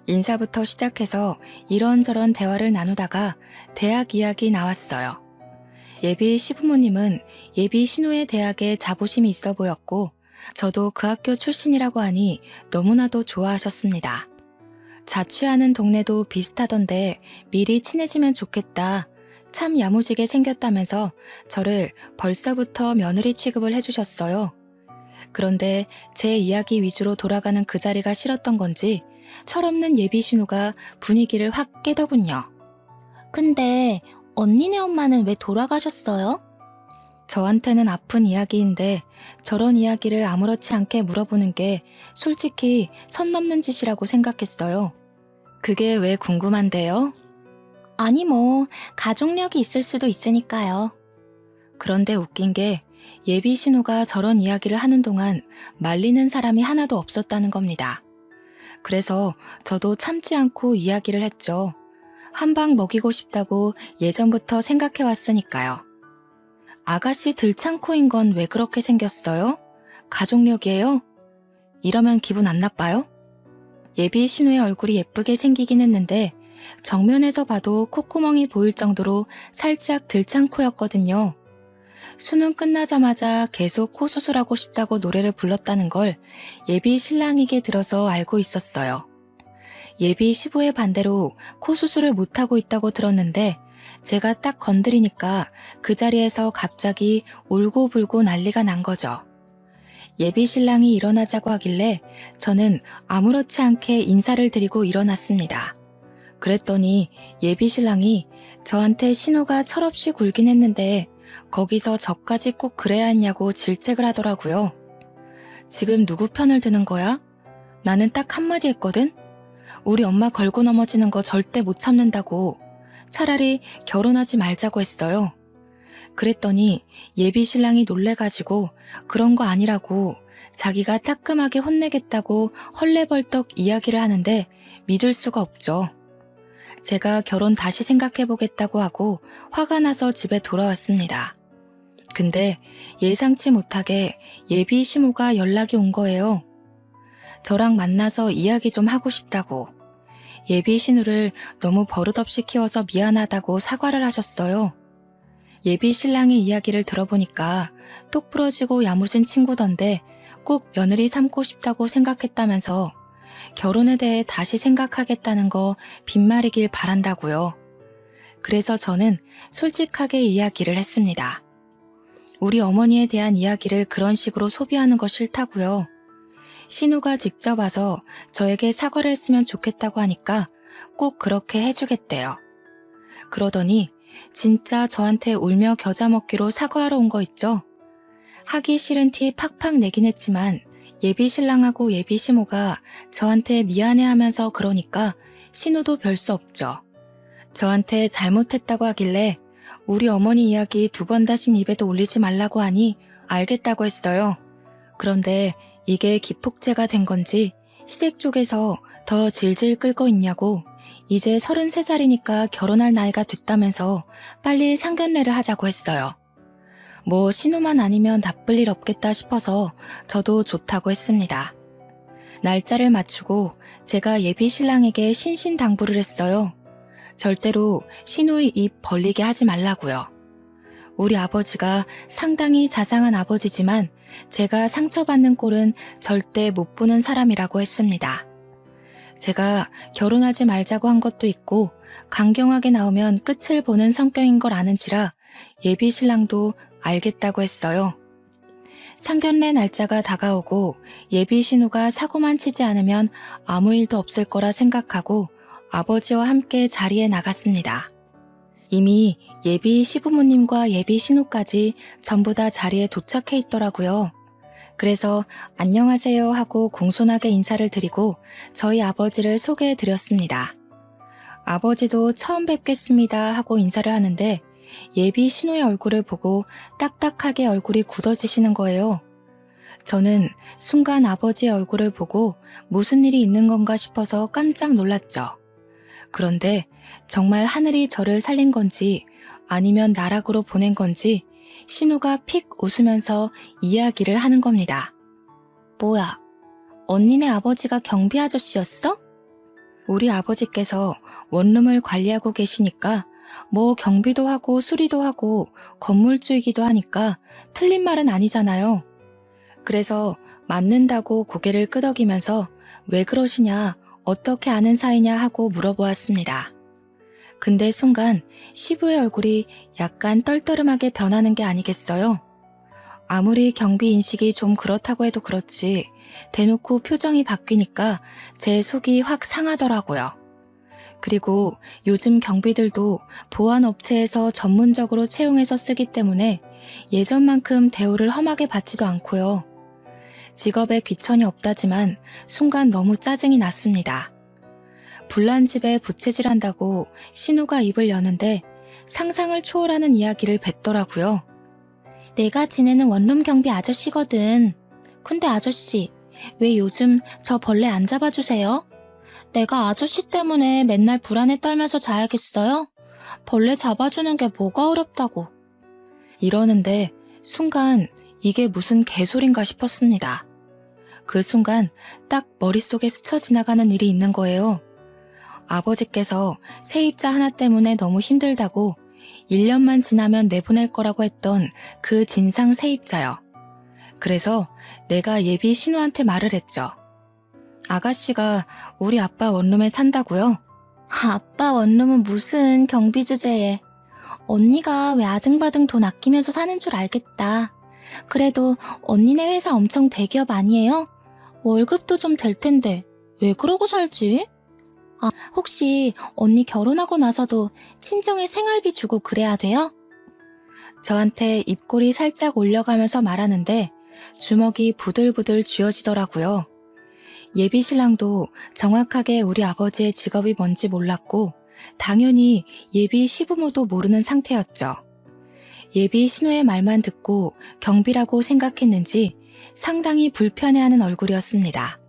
인사부터 시작해서 이런저런 대화를 나누다가 대학 이야기 나왔어요. 예비 시부모님은 예비 신우의 대학에 자부심이 있어 보였고 저도 그 학교 출신이라고 하니 너무나도 좋아하셨습니다. 자취하는 동네도 비슷하던데 미리 친해지면 좋겠다. 참 야무지게 생겼다면서 저를 벌써부터 며느리 취급을 해주셨어요. 그런데 제 이야기 위주로 돌아가는 그 자리가 싫었던 건지 철없는 예비 신우가 분위기를 확 깨더군요. 근데 언니네 엄마는 왜 돌아가셨어요? 저한테는 아픈 이야기인데 저런 이야기를 아무렇지 않게 물어보는 게 솔직히 선 넘는 짓이라고 생각했어요. 그게 왜 궁금한데요? 아니 뭐 가족력이 있을 수도 있으니까요. 그런데 웃긴 게 예비 신우가 저런 이야기를 하는 동안 말리는 사람이 하나도 없었다는 겁니다. 그래서 저도 참지 않고 이야기를 했죠. 한 방 먹이고 싶다고 예전부터 생각해 왔으니까요. 아가씨 들창코인 건 왜 그렇게 생겼어요? 가족력이에요? 이러면 기분 안 나빠요? 예비 신우의 얼굴이 예쁘게 생기긴 했는데 정면에서 봐도 콧구멍이 보일 정도로 살짝 들창코였거든요. 수능 끝나자마자 계속 코 수술하고 싶다고 노래를 불렀다는 걸 예비 신랑에게 들어서 알고 있었어요. 예비 시부의 반대로 코 수술을 못하고 있다고 들었는데 제가 딱 건드리니까 그 자리에서 갑자기 울고불고 난리가 난 거죠. 예비 신랑이 일어나자고 하길래 저는 아무렇지 않게 인사를 드리고 일어났습니다. 그랬더니 예비 신랑이 저한테 신우가 철없이 굴긴 했는데 거기서 저까지 꼭 그래야 했냐고 질책을 하더라고요. 지금 누구 편을 드는 거야? 나는 딱 한마디 했거든? 우리 엄마 걸고 넘어지는 거 절대 못 참는다고. 차라리 결혼하지 말자고 했어요. 그랬더니 예비 신랑이 놀래가지고 그런 거 아니라고 자기가 따끔하게 혼내겠다고 헐레벌떡 이야기를 하는데 믿을 수가 없죠. 제가 결혼 다시 생각해보겠다고 하고 화가 나서 집에 돌아왔습니다. 근데 예상치 못하게 예비 시모가 연락이 온 거예요. 저랑 만나서 이야기 좀 하고 싶다고. 예비 신우를 너무 버릇없이 키워서 미안하다고 사과를 하셨어요. 예비 신랑의 이야기를 들어보니까 똑 부러지고 야무진 친구던데 꼭 며느리 삼고 싶다고 생각했다면서 결혼에 대해 다시 생각하겠다는 거 빈말이길 바란다고요. 그래서 저는 솔직하게 이야기를 했습니다. 우리 어머니에 대한 이야기를 그런 식으로 소비하는 거 싫다고요. 신우가 직접 와서 저에게 사과를 했으면 좋겠다고 하니까 꼭 그렇게 해주겠대요. 그러더니 진짜 저한테 울며 겨자 먹기로 사과하러 온 거 있죠? 하기 싫은 티 팍팍 내긴 했지만 예비 신랑하고 예비 시모가 저한테 미안해하면서 그러니까 신우도 별 수 없죠. 저한테 잘못했다고 하길래 우리 어머니 이야기 2번 다신 입에도 올리지 말라고 하니 알겠다고 했어요. 그런데 이게 기폭제가 된 건지 시댁 쪽에서 더 질질 끌고 있냐고 이제 33살이니까 결혼할 나이가 됐다면서 빨리 상견례를 하자고 했어요. 뭐 신우만 아니면 나쁠 일 없겠다 싶어서 저도 좋다고 했습니다. 날짜를 맞추고 제가 예비 신랑에게 신신당부를 했어요. 절대로 신우의 입 벌리게 하지 말라고요. 우리 아버지가 상당히 자상한 아버지지만 제가 상처받는 꼴은 절대 못 보는 사람이라고 했습니다. 제가 결혼하지 말자고 한 것도 있고 강경하게 나오면 끝을 보는 성격인 걸 아는지라 예비 신랑도 알겠다고 했어요. 상견례 날짜가 다가오고 예비 신우가 사고만 치지 않으면 아무 일도 없을 거라 생각하고 아버지와 함께 자리에 나갔습니다. 이미 예비 시부모님과 예비 신우까지 전부 다 자리에 도착해 있더라고요. 그래서 안녕하세요 하고 공손하게 인사를 드리고 저희 아버지를 소개해 드렸습니다. 아버지도 처음 뵙겠습니다 하고 인사를 하는데 예비 신우의 얼굴을 보고 딱딱하게 얼굴이 굳어지시는 거예요. 저는 순간 아버지의 얼굴을 보고 무슨 일이 있는 건가 싶어서 깜짝 놀랐죠. 그런데 정말 하늘이 저를 살린 건지 아니면 나락으로 보낸 건지 신우가 픽 웃으면서 이야기를 하는 겁니다. 뭐야, 언니네 아버지가 경비 아저씨였어? 우리 아버지께서 원룸을 관리하고 계시니까 뭐 경비도 하고 수리도 하고 건물주이기도 하니까 틀린 말은 아니잖아요. 그래서 맞는다고 고개를 끄덕이면서 왜 그러시냐, 어떻게 아는 사이냐 하고 물어보았습니다. 근데 순간 시부의 얼굴이 약간 떨떠름하게 변하는 게 아니겠어요? 아무리 경비 인식이 좀 그렇다고 해도 그렇지 대놓고 표정이 바뀌니까 제 속이 확 상하더라고요. 그리고 요즘 경비들도 보안업체에서 전문적으로 채용해서 쓰기 때문에 예전만큼 대우를 험하게 받지도 않고요. 직업에 귀천이 없다지만 순간 너무 짜증이 났습니다. 불난 집에 부채질한다고 신우가 입을 여는데 상상을 초월하는 이야기를 뱉더라고요. 내가 지내는 원룸 경비 아저씨거든. 근데 아저씨, 왜 요즘 저 벌레 안 잡아주세요? 내가 아저씨 때문에 맨날 불안에 떨면서 자야겠어요? 벌레 잡아주는 게 뭐가 어렵다고. 이러는데 순간 이게 무슨 개소린가 싶었습니다. 그 순간 딱 머릿속에 스쳐 지나가는 일이 있는 거예요. 아버지께서 세입자 하나 때문에 너무 힘들다고 1년만 지나면 내보낼 거라고 했던 그 진상 세입자요. 그래서 내가 예비 신우한테 말을 했죠. 아가씨가 우리 아빠 원룸에 산다고요? 아빠 원룸은 무슨 경비 주제에. 언니가 왜 아등바등 돈 아끼면서 사는 줄 알겠다. 그래도 언니네 회사 엄청 대기업 아니에요? 월급도 좀 될 텐데 왜 그러고 살지? 아, 혹시 언니 결혼하고 나서도 친정에 생활비 주고 그래야 돼요? 저한테 입꼬리 살짝 올려가면서 말하는데 주먹이 부들부들 쥐어지더라고요. 예비 신랑도 정확하게 우리 아버지의 직업이 뭔지 몰랐고 당연히 예비 시부모도 모르는 상태였죠. 예비 신우의 말만 듣고 경비라고 생각했는지 상당히 불편해하는 얼굴이었습니다.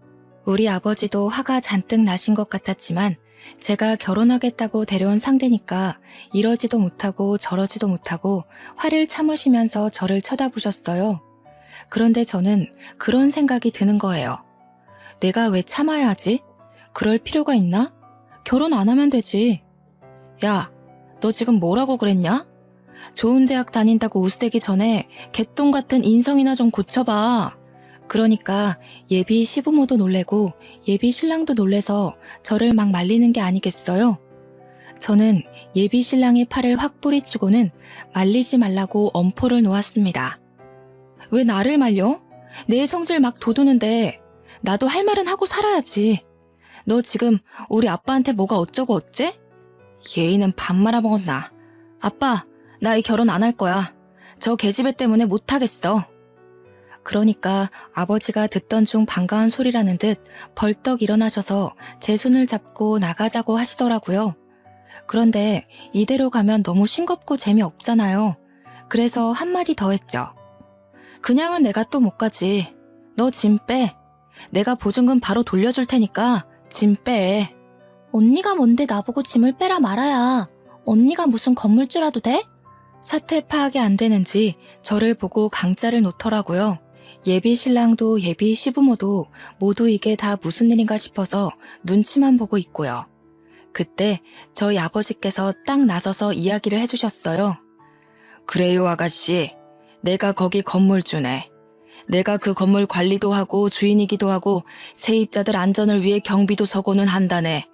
우리 아버지도 화가 잔뜩 나신 것 같았지만 제가 결혼하겠다고 데려온 상대니까 이러지도 못하고 저러지도 못하고 화를 참으시면서 저를 쳐다보셨어요. 그런데 저는 그런 생각이 드는 거예요. 내가 왜 참아야 하지? 그럴 필요가 있나? 결혼 안 하면 되지. 야, 너 지금 뭐라고 그랬냐? 좋은 대학 다닌다고 우스대기 전에 개똥 같은 인성이나 좀 고쳐봐. 그러니까 예비 시부모도 놀래고 예비 신랑도 놀래서 저를 막 말리는 게 아니겠어요? 저는 예비 신랑의 팔을 확 뿌리치고는 말리지 말라고 엄포를 놓았습니다. 왜 나를 말려? 내 성질 막 돋우는데 나도 할 말은 하고 살아야지. 너 지금 우리 아빠한테 뭐가 어쩌고 어째? 예의는 밥 말아먹었나. 아빠, 나 이 결혼 안 할 거야. 저 계집애 때문에 못하겠어. 그러니까 아버지가 듣던 중 반가운 소리라는 듯 벌떡 일어나셔서 제 손을 잡고 나가자고 하시더라고요. 그런데 이대로 가면 너무 싱겁고 재미없잖아요. 그래서 한마디 더 했죠. 그냥은 내가 또 못 가지. 너 짐 빼. 내가 보증금 바로 돌려줄 테니까 짐 빼. 언니가 뭔데 나보고 짐을 빼라 말아야. 언니가 무슨 건물주라도 돼? 사태 파악이 안 되는지 저를 보고 강짜를 놓더라고요. 예비 신랑도 예비 시부모도 모두 이게 다 무슨 일인가 싶어서 눈치만 보고 있고요. 그때 저희 아버지께서 딱 나서서 이야기를 해주셨어요. 그래요 아가씨, 내가 거기 건물주네. 내가 그 건물 관리도 하고 주인이기도 하고 세입자들 안전을 위해 경비도 서고는 한다네.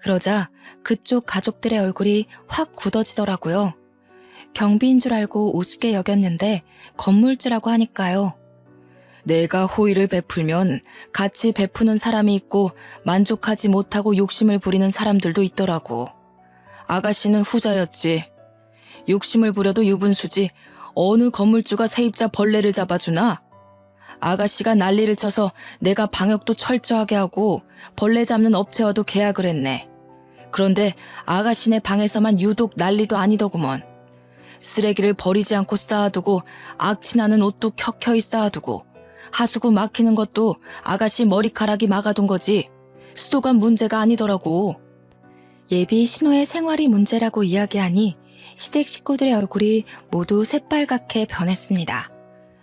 그러자 그쪽 가족들의 얼굴이 확 굳어지더라고요. 경비인 줄 알고 우습게 여겼는데 건물주라고 하니까요. 내가 호의를 베풀면 같이 베푸는 사람이 있고 만족하지 못하고 욕심을 부리는 사람들도 있더라고. 아가씨는 후자였지. 욕심을 부려도 유분수지 어느 건물주가 세입자 벌레를 잡아주나? 아가씨가 난리를 쳐서 내가 방역도 철저하게 하고 벌레 잡는 업체와도 계약을 했네. 그런데 아가씨네 방에서만 유독 난리도 아니더구먼. 쓰레기를 버리지 않고 쌓아두고 악취나는 옷도 켜켜이 쌓아두고 하수구 막히는 것도 아가씨 머리카락이 막아둔 거지 수도가 문제가 아니더라고. 예비 신호의 생활이 문제라고 이야기하니 시댁 식구들의 얼굴이 모두 새빨갛게 변했습니다.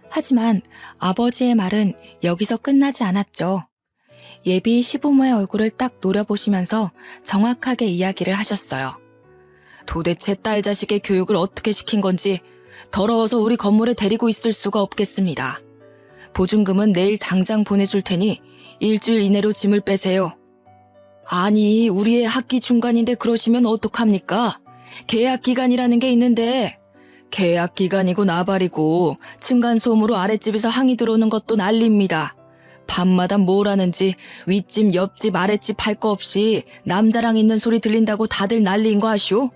하지만 아버지의 말은 여기서 끝나지 않았죠. 예비 시부모의 얼굴을 딱 노려보시면서 정확하게 이야기를 하셨어요. 도대체 딸 자식의 교육을 어떻게 시킨 건지 더러워서 우리 건물에 데리고 있을 수가 없겠습니다. 보증금은 내일 당장 보내줄 테니 일주일 이내로 짐을 빼세요. 아니, 우리의 학기 중간인데 그러시면 어떡합니까? 계약 기간이라는 게 있는데 계약 기간이고 나발이고 층간소음으로 아랫집에서 항의 들어오는 것도 난리입니다. 밤마다 뭘 하는지 윗집 옆집 아랫집 할 거 없이 남자랑 있는 소리 들린다고 다들 난리인 거 아시오?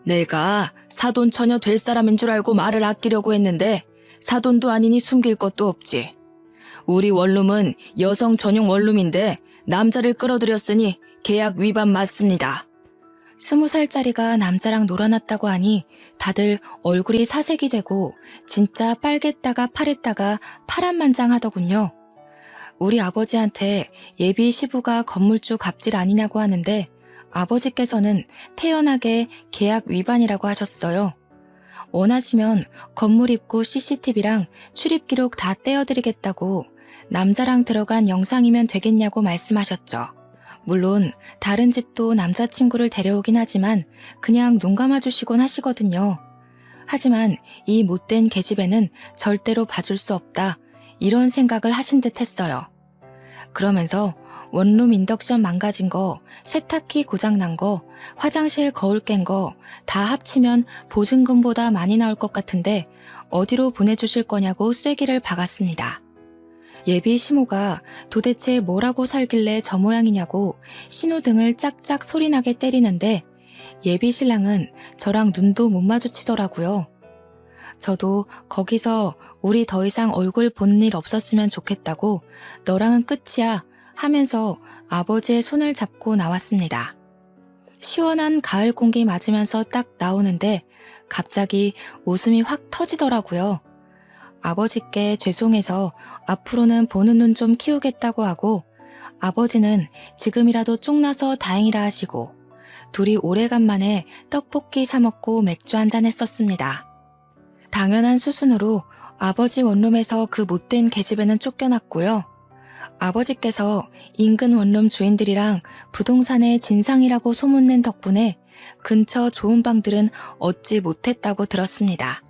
내가 사돈 처녀 될 사람인 줄 알고 말을 아끼려고 했는데 사돈도 아니니 숨길 것도 없지. 우리 원룸은 여성 전용 원룸인데 남자를 끌어들였으니 계약 위반 맞습니다. 20살짜리가 남자랑 놀아났다고 하니 다들 얼굴이 사색이 되고 진짜 빨갰다가 파랬다가 파란만장하더군요. 우리 아버지한테 예비 시부가 건물주 갑질 아니냐고 하는데 아버지께서는 태연하게 계약 위반이라고 하셨어요. 원하시면 건물 입구 CCTV랑 출입 기록 다 떼어드리겠다고 남자랑 들어간 영상이면 되겠냐고 말씀하셨죠. 물론 다른 집도 남자친구를 데려오긴 하지만 그냥 눈 감아주시곤 하시거든요. 하지만 이 못된 계집애는 절대로 봐줄 수 없다 이런 생각을 하신 듯 했어요. 그러면서 원룸 인덕션 망가진 거, 세탁기 고장난 거, 화장실 거울 깬 거 다 합치면 보증금보다 많이 나올 것 같은데 어디로 보내주실 거냐고 쐐기를 박았습니다. 예비 시모가 도대체 뭐라고 살길래 저 모양이냐고 신호등을 짝짝 소리나게 때리는데 예비 신랑은 저랑 눈도 못 마주치더라고요. 저도 거기서 우리 더 이상 얼굴 본 일 없었으면 좋겠다고 너랑은 끝이야 하면서 아버지의 손을 잡고 나왔습니다. 시원한 가을 공기 맞으면서 딱 나오는데 갑자기 웃음이 확 터지더라고요. 아버지께 죄송해서 앞으로는 보는 눈 좀 키우겠다고 하고 아버지는 지금이라도 쪽나서 다행이라 하시고 둘이 오래간만에 떡볶이 사 먹고 맥주 한잔 했었습니다. 당연한 수순으로 아버지 원룸에서 그 못된 계집애는 쫓겨났고요. 아버지께서 인근 원룸 주인들이랑 부동산의 진상이라고 소문낸 덕분에 근처 좋은 방들은 얻지 못했다고 들었습니다.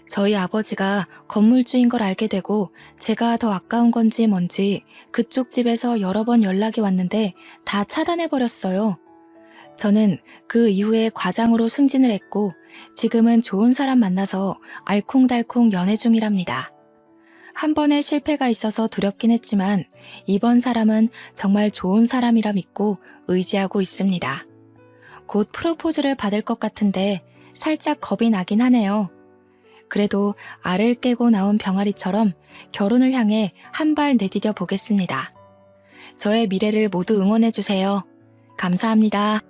저희 아버지가 건물주인 걸 알게 되고 제가 더 아까운 건지 뭔지 그쪽 집에서 여러 번 연락이 왔는데 다 차단해버렸어요. 저는 그 이후에 과장으로 승진을 했고 지금은 좋은 사람 만나서 알콩달콩 연애 중이랍니다. 한 번의 실패가 있어서 두렵긴 했지만 이번 사람은 정말 좋은 사람이라 믿고 의지하고 있습니다. 곧 프로포즈를 받을 것 같은데 살짝 겁이 나긴 하네요. 그래도 알을 깨고 나온 병아리처럼 결혼을 향해 한 발 내디뎌 보겠습니다. 저의 미래를 모두 응원해주세요. 감사합니다.